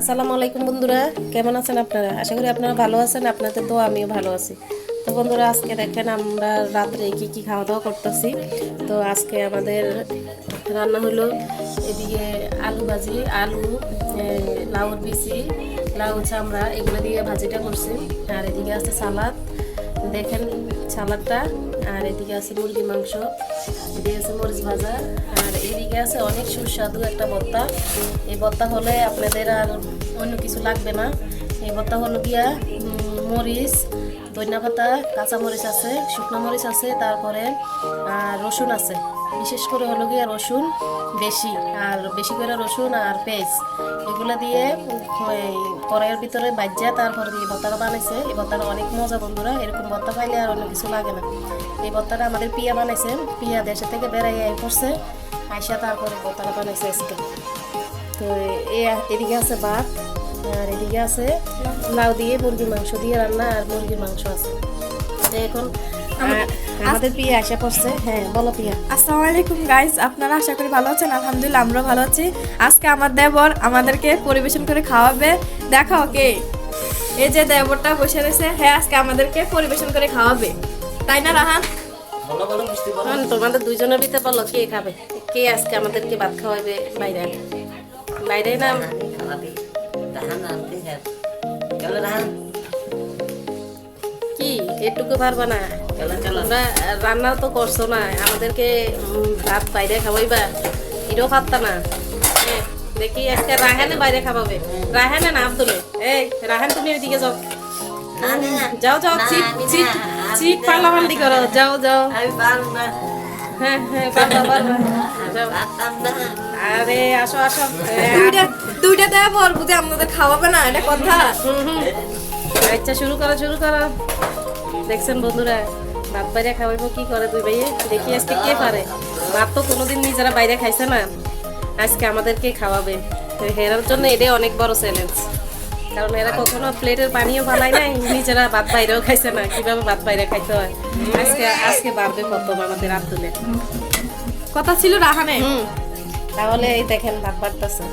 আসসালামু আলাইকুম বন্ধুরা, কেমন আছেন আপনারা? আশা করি আপনারা ভালো আছেন। আপনাদের তো আমিও ভালো আছি। তো বন্ধুরা, আজকে দেখেন আমরা রাত্রে কি খাওয়া দাওয়া করতেছি। তো আজকে আমাদের রান্না হলো এদিকে আলু ভাজি, আলু, লাউর বিচি, লাউ চামড়া এগুলো দিয়ে ভাজিটা করছি। আর এদিকে আছে সালাদ, দেখেন সালাদটা। আর এদিকে আছে মুরগি মাংস, এদিকে আছে মরিচ ভাজা, আর এদিকে আছে অনেক সুস্বাদু একটা ভর্তা। এই ভর্তা হলে আপনাদের আর অন্য কিছু লাগবে না। এই ভর্তা হলো গিয়া মরিচ, ধনিয়া পাতা, কাঁচা মরিচ আছে, শুকনো মরিচ আছে, তারপরে রসুন আছে। বিশেষ করে হলো গিয়া রসুন বেশি, আর বেশি করে রসুন আর পেঁয়াজ এগুলো দিয়ে কড়াইয়ের ভিতরে বাজ্যা তারপরে এই ভর্তাটা বানাইছে। এই ভর্তাটা অনেক মজা বন্ধুরা, এরকম ভর্তা পাইলে আর অন্য কিছু লাগে না। এই ভর্তাটা আমাদের পিয়া বানাইছে, পিয়া দেশে থেকে বেড়াইয়া পড়ছে, আইসা তারপরে ভর্তাটা বানাইছে আজকে। তো এদিকে আছে ভাত, আর এদিকে আছে লাউ দিয়ে মুরগির মাংস দিয়ে রান্না, আর মুরগির মাংস আছে। তো এখন আমাদের পিয়া আসা পড়ছে। হ্যাঁ বলো পিয়া। আসসালামু আলাইকুম গাইস, আপনারা আশা করি ভালো আছেন। আলহামদুলিল্লাহ আমরাও ভালো আছি। আজকে আমার দেবর আমাদেরকে পরিবেশন করে খাওয়াবে। দেখো কে, এই যে দেবরটা বসে রয়েছে, হ্যাঁ আজকে আমাদেরকে পরিবেশন করে খাওয়াবে, তাই না রাহান? তোমাদের দুইজনের ভিতরে বলো কে খাবে, কে আজকে আমাদেরকে ভাত খাওয়াবে? বাইরে বাইরে না কি এটুকু পারবা না? তোমরা রান্না তো করছো না, আমাদেরকে ভাত বাইরে খাওয়াইবা, এটাও পারতা না। দেখি আজকে রাহানে বাইরে খাওয়াবে। রাহানে না আব্দুলে, এই রাহান তুমি ওইদিকে যাও, যাও যাও, চিট চিট চিট পাল্লাপাল্লি করো, যাও যাও। হ্যাঁ হ্যাঁ পারবা পারবা, যাও। আরে আসো আসো। দুইটা দেবর বুঝে আমাদের খাওয়াবে না, এটা কথা? আচ্ছা শুরু করো শুরু করো। দেখছেন বন্ধুরা, ভাত বাইরে খাওয়াইবো কি করে দুই ভাইয়ে। দেখি আজকে কে পারে। ভাত তো কোনোদিন নিজেরা বাইরে খাইছে না, আজকে আমাদেরকে খাওয়াবে। এর জন্য এটাই অনেক বড় চ্যালেঞ্জ, কারণ এরা কখনো প্লেটের পানিও ফালায় নাই, নিজেরা ভাত বাইরেও খাইছে না, কিভাবে ভাত বাইরে খাইতে হয়। আজকে আজকে ভাববে প্রথম আমাদের আব্দুলে কথা ছিল রাহানে। তাহলে এই দেখেন ভাত বাড়তেছে,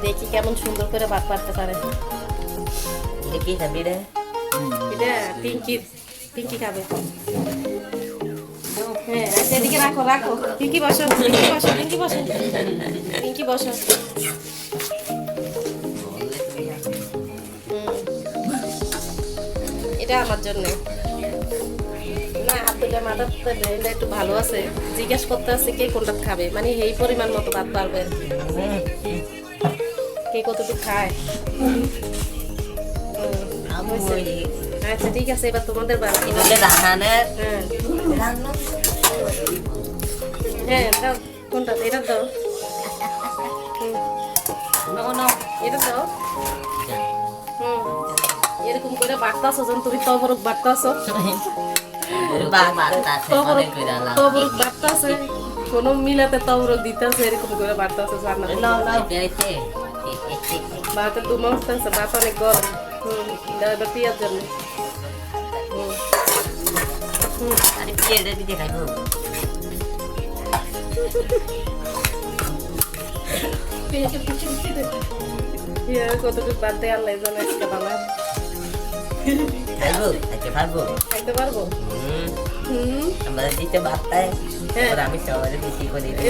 দেখি কেমন সুন্দর করে ভাত বাড়তে পারে। এটা পিঙ্কি, পিঙ্কি খাবে। হ্যাঁ আচ্ছা এদিকে রাখো রাখো, পিঙ্কি বসো, পিঙ্কি বসো, পিঙ্কি বসো, পিঙ্কি বসো। এটা আমার জন্য না, আব্দুল্লাহ মাথার ব্রেনটা একটু ভালো আছে, জিজ্ঞেস করতে আছে কে কোনটা খাবে, মানে এই পরিমাণ মতো ভাত পারবে, কে কতটুকু খায়। আচ্ছা ঠিক আছে, এবার তোমাদের হ্যাঁ দাও, কোনটা এটা দাও, এটা দাও। এরকম করে বাড়তাছো যখন তুমি, তবরক বাড়তাছো, তবরক বাড়তাছে, কোনো মিলাতে তবরক দিতেছে, এরকম করে বাড়তাছে ভাতে দু মাসতেছে, ভাত অনেক গরম। এবার পিয়ার জন্য কতটুকু বাদ দেয় আল্লাহ জানে। আজকে বাবা খাইতে পারবো।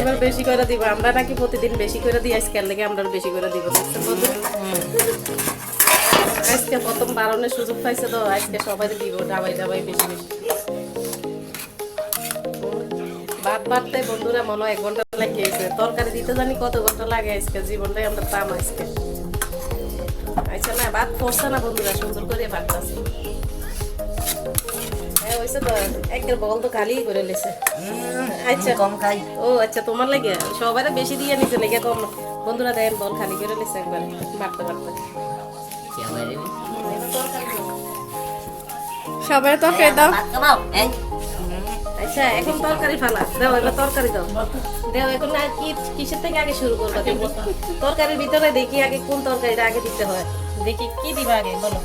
এবার বেশি করে দিব আমরা, নাকি প্রতিদিন বেশি করে দিই, আজকের লেগে আমরা বেশি করে দিব। আজকে প্রথম বারণের সুযোগ পাইছে তো, আজকে সবাই দিব ডাবাই ডাবাই বেশি বেশি ভাত বাড়তে। বন্ধুরা মনে হয় 1 ঘন্টা লাগিয়েছে, তরকারি দিতে জানি কত ঘন্টা লাগে। আজকে জীবনটাই আমরা পাম আজকে। আচ্ছা না ভাত পড়ছে না বন্ধুরা, সুন্দর করে বাড়তেছে। হ্যাঁ হয়েছে তো, একটা বল তো খালি করে লেছে। আচ্ছা কম খাই। ও আচ্ছা তোমার লাগে সবাই বেশি দিয়ে নিচে লেগে কম। বন্ধুরা দেখেন বল খালি করে লেছে একবার বাড়তে বাড়তে। সবাই তো খেয়ে দাও। আচ্ছা এখন তরকারি ফালা দাও, এবার তরকারি দাও দাও। এখন আর কি কিসের থেকে আগে শুরু করবা? তরকারির ভিতরে দেখি আগে কোন তরকারিটা আগে দিতে হয়, দেখি কি দিবা আগে বলো।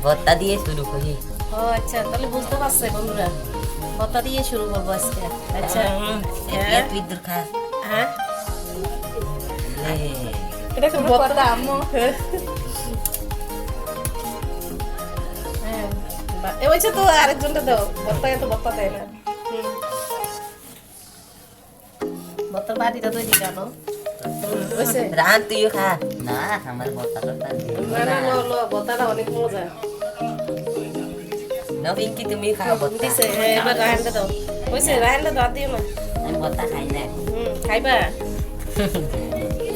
ভর্তা দিয়ে শুরু করি। ও আচ্ছা তাহলে বুঝতে পারছে বন্ধুরা, ভর্তা দিয়ে শুরু করবো আজকে। আচ্ছা তুই দূর খা। হ্যাঁ এটা কোন কথা আম্মু হ্যাঁ এ হয়েছে তো আরেকজনটা দাও ভর্তাকে তো ভর্তা দেয় না ভর্তার বাটিটা তো এদিকে আনো হয়েছে রান তুইও খা না আমার ভর্তাটা না না লো লো ভর্তাটা অনেক মজা না পিঙ্কি তুমি খাও ভর্তা দিছে এবার রায়নটা দাও হয়েছে রায়নটা দাও দিও না আমি ভর্তা খাই না খাইবা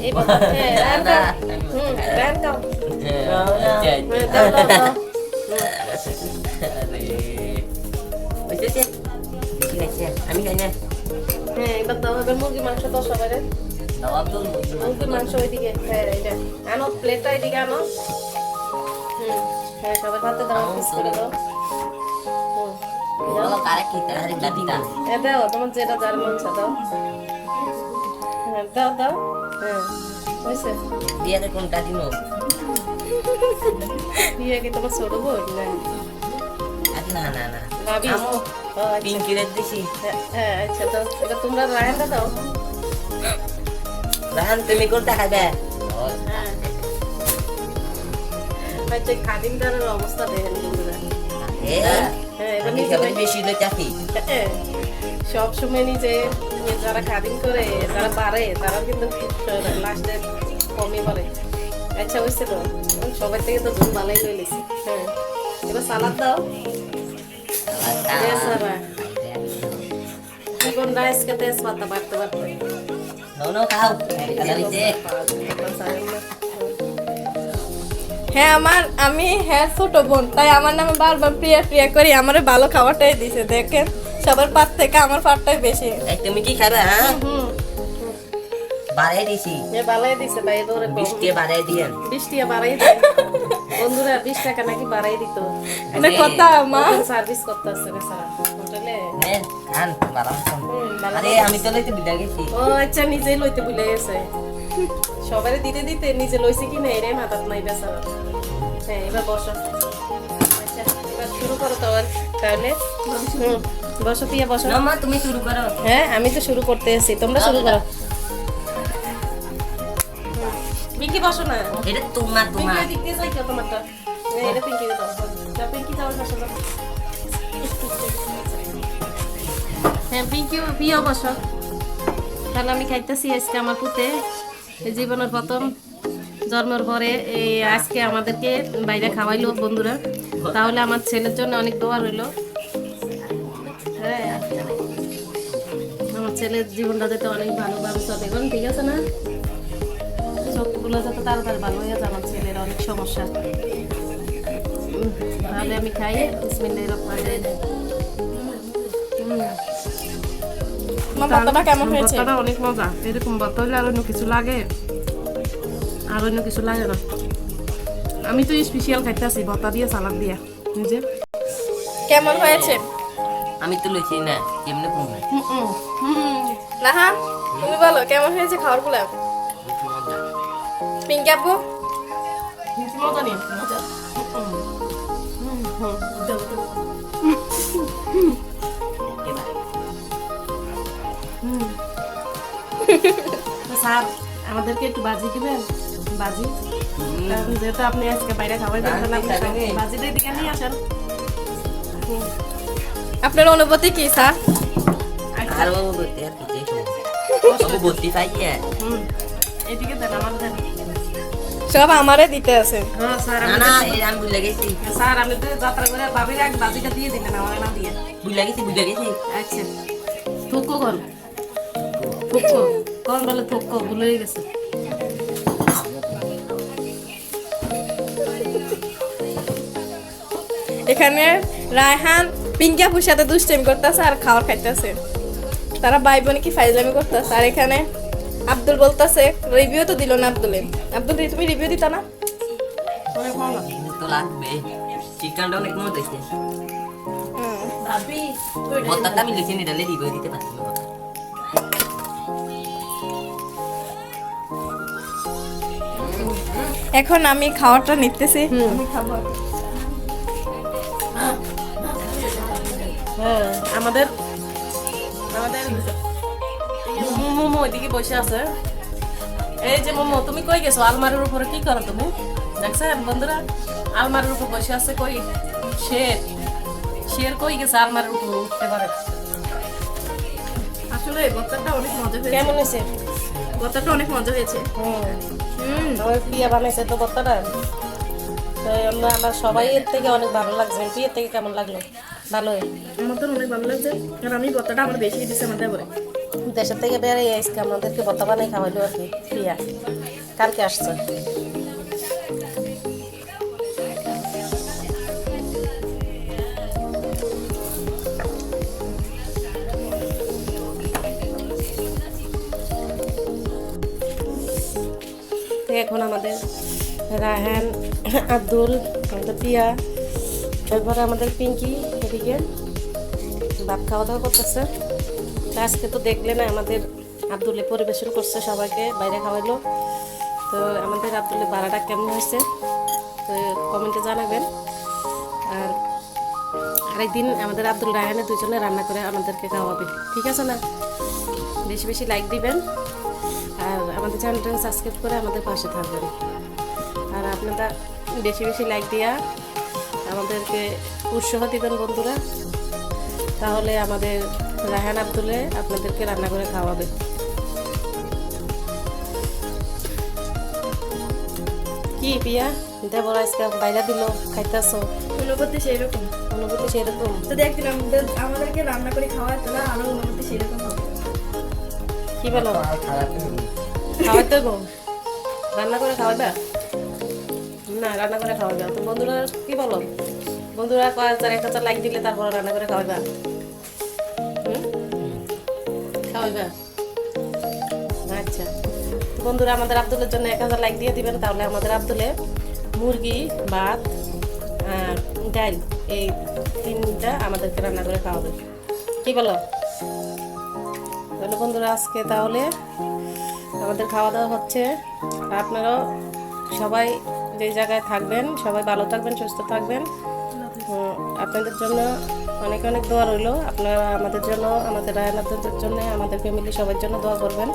এই ভর্তা হ্যাঁ রায়ন দাও রায়ন দাও দাও দাও দাও আমি খাই না হ্যাঁ এবার দাও এবার মুরগি মাংস দাও সবাই মুরগির মাংস ওইদিকে হ্যাঁ এটা আনো প্লেটটা এদিকে আনো হ্যাঁ সবাই ভাতে দাও পিস করে দাও দাও তোমার যেটা যার মন ইচ্ছা দাও হ্যাঁ দাও দাও হ্যাঁ হয়েছে বিয়াতে কোনটা দিন বিয়ে কি তোমার ছোট বোন না না না ভাবি পিঙ্কিরে দিছি হ্যাঁ আচ্ছা দাও এবার তোমরা রায়নটা দাও রান তুমি কোনটা খাবে হ্যাঁ আচ্ছা খাদিমদারের অবস্থা দেখেন বন্ধুরা হ্যাঁ এবার আমি নিজে সবাই বেশি লইতাছি সব সময় নিজে যারা খাদিম করে যারা পারে তারা কিন্তু লাস্টে কমই পারে আচ্ছা হয়েছে তো সবাই থেকে তো ঝোল ভালোই লই লিছি হ্যাঁ এবার সালাদ দাও এখন রাইসকে তেজপাতা বাড়তে বাড়তে নো খাও কালারিতে হ্যাঁ আমি হ্যাঁ ছোট বোন তাই আমার নামে বারবার প্রিয়া প্রিয়া করি আমারে ভালো খাবারটাই দিছে দেখেন সবার পাত থেকে আমার পাতটাই বেশি তুমি কি খাবে হ্যাঁ বাড়াই দিছি এ বাড়াই দিছে ভাই দৌড়ে 20 টাকা বাড়াই দিয়েন 20 টাকা বাড়াই দেয় বন্ধুরা 20 টাকা নাকি বাড়াই দিত এটা কথা মা সার্ভিস করতে আসছে বেচারা হোটেলে নেন খান বাড়ান আরে আমি তো লইতে বিদা গেছি ও আচ্ছা নিজেই লইতে ভুলে গেছে সবারে দিতে দিতে নিজে লইছে কি না এরে মাথাত নাই বেচারা হ্যাঁ এবার বসো আচ্ছা এবার শুরু করো তাহলে বসো পিয়া বসো না মা তুমি শুরু করো হ্যাঁ আমি তো শুরু করতে এসেছি তোমরা শুরু করো পিঙ্কি বসো না এটা তোমার পিঙ্কি দিক দিয়ে যাই তোমারটা এটা পিঙ্কি দাও পিঙ্কি যাও বসো হ্যাঁ পিঙ্কি পিয়াও বসো তাহলে আমি খাইতেছি আজকে আমার পুতে জীবনের প্রথম জন্মের পরে এই আজকে আমাদেরকে বাইরে খাওয়াইলো বন্ধুরা তাহলে আমার ছেলের জন্য অনেক দোয়া রইল হ্যাঁ আমার ছেলের জীবনটা যাতে অনেক ভালোভাবে চলে এখন ঠিক আছে না চোখগুলো যাতে তাড়াতাড়ি ভালো হয়ে যাবে আমার ছেলের অনেক সমস্যা তাহলে আমি খাই বিসমিল্লাহির রহমানির রহিম আমার ভর্তাটা কেমন হয়েছে ভর্তাটা অনেক মজা এরকম ভর্তা হলে আর অন্য কিছু লাগে আর অন্য কিছু লাগে না আমি তো স্পেশাল খাইতেছি ভর্তা দিয়ে সালাদ দিয়ে নিজে কেমন হয়েছে আমি তো লইছি না কেমনে কমবে না হ্যাঁ তুমি বলো কেমন হয়েছে খাবারগুলো পিঙ্কি আপু মজা নিন মজা স্যার আমাদেরকে একটু বাজি দিবেন বাজি যেহেতু আপনি আজকে বাইরে খাবার বাজিটাই দিকে নিয়ে আসেন আপনার অনুভূতি কি স্যার আর বাবু বলতে আর কিছু বাবু বলতে পাই কি এদিকে দেন আমার দেন সব আমারে দিতে আছে হ্যাঁ স্যার না না এই আমি ভুলে গেছি স্যার আমি তো যাত্রা করে ভাবির এক বাজিটা দিয়ে দিলেন আমার না দিয়ে ভুলে গেছি আচ্ছা থুকো কোন থুকো কোন বলে থুকো ভুলে গেছে এখানে রায়হান পিঙ্কি আপুর সাথে দুষ্টামি করতেছে আর খাবার খাইতেছে তারা ভাই বোন কি ফাইজলামি করতেছে আর এখানে আব্দুল বলতেছে রিভিউ তো দিল না আব্দুল তুমি রিভিউ দিতা না অনেক মজা তো লাগবে চিকেনটা অনেক মজা হয়েছে ভাবি ভর্তাটা আমি লিখে নিলে রিভিউ দিতে পারছি না এখন আমি খাওয়াটা নিতেছি আমি খাবো হ্যাঁ আমাদের মোমো ওইদিকে বসে আছে এই যে মোমো তুমি কই গেছো? আলমারির উপরে কি করো তুমি? দেখছেন বন্ধুরা, আলমারির উপর বসে আছে কই শের। শের কই গেছে আলমারির উপর উঠতে পারে? আসলে ভর্তাটা অনেক মজা হয়েছে। কেমন হয়েছে? ভর্তাটা অনেক মজা হয়েছে। ওই প্রিয়া বানাইছে তো ভর্তাটা। তো আমরা সবাই এর থেকে অনেক ভালো লাগছে। প্রিয়ার থেকে কেমন লাগলো? ভালোই। আমার তো অনেক ভালো লাগছে, কারণ আমি ভর্তাটা আমার বেশি দিচ্ছে আমার দেবরে। দেশের থেকে বেরিয়ে আজকে আমাদেরকে ভর্তা বানাই খাওয়াইলো আর কি প্রিয়া। কালকে আসছে। তো এখন আমাদের রায়হান, আব্দুল, আমাদের প্রিয়া, তারপরে আমাদের পিঙ্কি এদিকে ভাত খাওয়া দাওয়া করতেছে। তো আজকে তো দেখলে না আমাদের আব্দুলে পরিবেশন করছে, সবাইকে বাইরে খাওয়াইলো। তো আমাদের আব্দুলের ভাড়াটা কেমন হয়েছে তো কমেন্টে জানাবেন। আর আরেকদিন আমাদের আব্দুল রায়হানে দুজনে রান্না করে আমাদেরকে খাওয়াবে, ঠিক আছে না? বেশি বেশি লাইক দিবেন আর আমাদের চ্যানেলটাকে সাবস্ক্রাইব করে আমাদের পাশে থাকবেন। আর আপনারা বেশি বেশি লাইক দিয়া আমাদেরকে উৎসাহ দিবেন বন্ধুরা, তাহলে আমাদের রায়হান আব্দুলে আপনাদেরকে রান্না করে খাওয়াবে। কি পিয়া দেবর আজকে বাইরে দিল খাইতেছো? অনুভূতি সেই রকম। অনুভূতি সেরকম? যদি একদিন আমাদেরকে রান্না করে খাওয়ায় তাহলে আরো অনুভূতি সেই রকম হবে। কি বলো? খাওয়াইতে গো? রান্না করে খাওয়াইবা না? রান্না করে খাওয়াইবা তো বন্ধুরা, কি বলো? বন্ধুরা 1,000 লাইক দিলে তারপর রান্না করে খাওয়াইবা? খাওয়াইবা? আচ্ছা তো বন্ধুরা, আমাদের আব্দুলের জন্য 1,000 লাইক দিয়ে দিবেন, তাহলে আমাদের আব্দুলে মুরগি, ভাত আর ডাল এই 3টা আমাদেরকে রান্না করে খাওয়াবে। কি বলো? তাহলে বন্ধুরা আজকে তাহলে আমাদের খাওয়া দাওয়া হচ্ছে। আপনারাও সবাই যে জায়গায় থাকবেন সবাই ভালো থাকবেন, সুস্থ থাকবেন। আপনাদের জন্য অনেক অনেক দোয়া রইল। আপনারা আমাদের জন্য, আমাদের রায়নাদের জন্য, আমাদের ফ্যামিলি সবার জন্য দোয়া করবেন।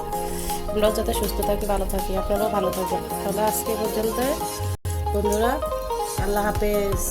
আমরাও যাতে সুস্থ থাকি, ভালো থাকি, আপনারাও ভালো থাকবেন। তাহলে আজকে পর্যন্ত বন্ধুরা, আল্লাহ হাফেজ।